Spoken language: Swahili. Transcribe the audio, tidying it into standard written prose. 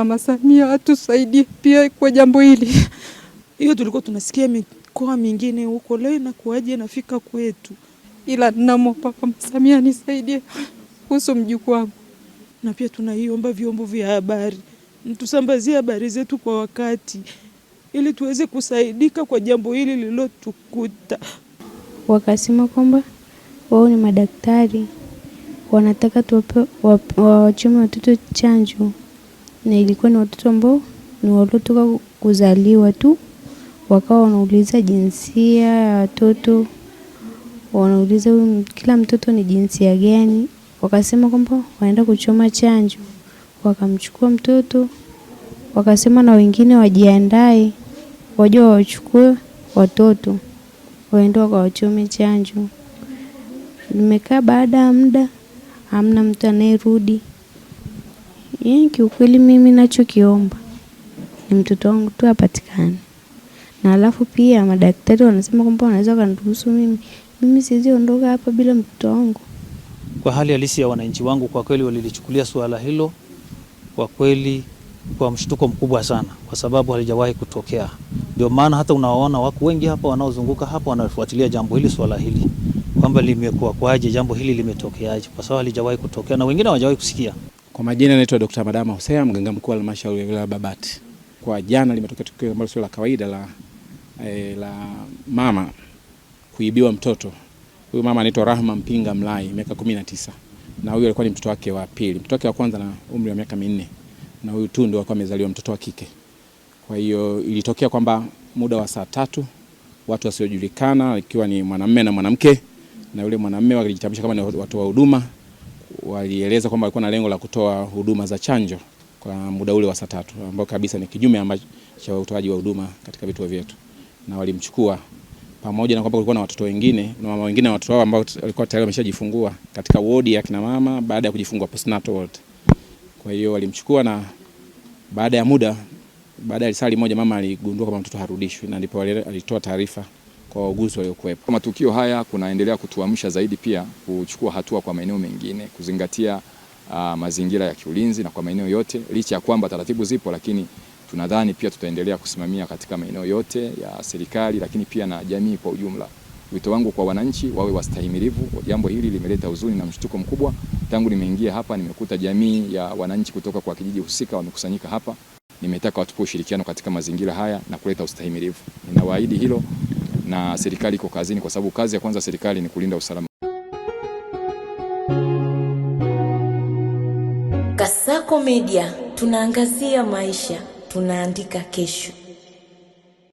Mama Samia atusaidie pia kwa jambo hili. Hiyo tulikuwa tunasikia mikoa mingine huko, leo inakuaje nafika kwetu. Ila ninamwomba Mama Samia anisaidie kuhusu mjukuu wangu. Na pia tunaiomba vyombo vya habari mtusambazie habari zetu kwa wakati ili tuweze kusaidika kwa jambo hili lililotukuta. Wakasema kwamba wao ni madaktari, wanataka wachome watoto chanjo, na ilikuwa ni watoto ambao ni waliotoka kuzaliwa tu. Wakawa wanauliza jinsia ya watoto, wanauliza kila mtoto ni jinsia gani. Wakasema kwamba wanaenda kuchoma chanjo, wakamchukua mtoto, wakasema na wengine wajiandae waje wachukue watoto waende wakawachome chanjo. Nimekaa baada ya muda hamna mtu anayerudi. Kiukweli mimi ninachokiomba ni mtoto wangu tu apatikane. Na alafu pia madaktari wanasema kwamba wanaweza kuniruhusu mimi siwezi ondoka hapa bila mtoto wangu. Kwa hali halisi ya wananchi wangu, kwa kweli walilichukulia suala hilo kwa kweli kwa mshtuko mkubwa sana, kwa sababu halijawahi kutokea. Ndio maana hata unaona wako wengi hapa wanaozunguka hapa wanafuatilia jambo hili, swala hili kwamba limekuwa kwaje, jambo hili limetokeaje, kwa sababu halijawahi kutokea na wengine hawajawahi kusikia. Kwa majina naitwa Dr. Madama Hussein, mganga mkuu wa halmashauri ya wilaya Babati. Kwa jana limetokea tukio ambalo sio la kawaida la mama kuibiwa mtoto. Huyu mama anaitwa Rahma Mpinga Mlai, miaka 19. Na huyu alikuwa ni mtoto wake wa pili. Mtoto wake wa kwanza na umri wa miaka 4. Na huyu tu ndio alikuwa amezaliwa mtoto wa kike. Kwa hiyo ilitokea kwamba muda wa saa 3 watu wasiojulikana, ikiwa ni mwanamume na mwanamke, na yule mwanamume walijitambulisha kama ni watu wa huduma, walieleza kwamba walikuwa na lengo la kutoa huduma za chanjo kwa muda ule wa saa 3, ambao kabisa ni kinyume ambacho cha utoaji wa huduma katika vituo vyetu. Na walimchukua pamoja na kwamba kulikuwa na watoto wengine na mama wengine, watoto wao ambao walikuwa tayari wameshajifungua katika wodi ya kina mama baada ya kujifungua postnatal ward. Kwa hiyo walimchukua, na baada ya muda, baada ya saa moja mama aligundua kwamba mtoto harudishwi, na ndipo alitoa taarifa kwa wauguzi waliokuwepo. Matukio haya kunaendelea kutuamsha zaidi pia kuchukua hatua kwa maeneo mengine, kuzingatia mazingira ya kiulinzi na kwa maeneo yote, licha ya kwamba taratibu zipo, lakini tunadhani pia tutaendelea kusimamia katika maeneo yote ya serikali, lakini pia na jamii kwa ujumla. Wito wangu kwa wananchi wawe wastahimilivu. Jambo hili limeleta huzuni na mshtuko mkubwa. Tangu nimeingia hapa nimekuta jamii ya wananchi kutoka kwa kijiji husika wamekusanyika hapa. Nimetaka watupe ushirikiano katika mazingira haya na kuleta ustahimilivu. Ninawaahidi hilo, na serikali iko kazini, kwa sababu kazi ya kwanza serikali ni kulinda usalama. Kasako Media, tunaangazia maisha, tunaandika kesho.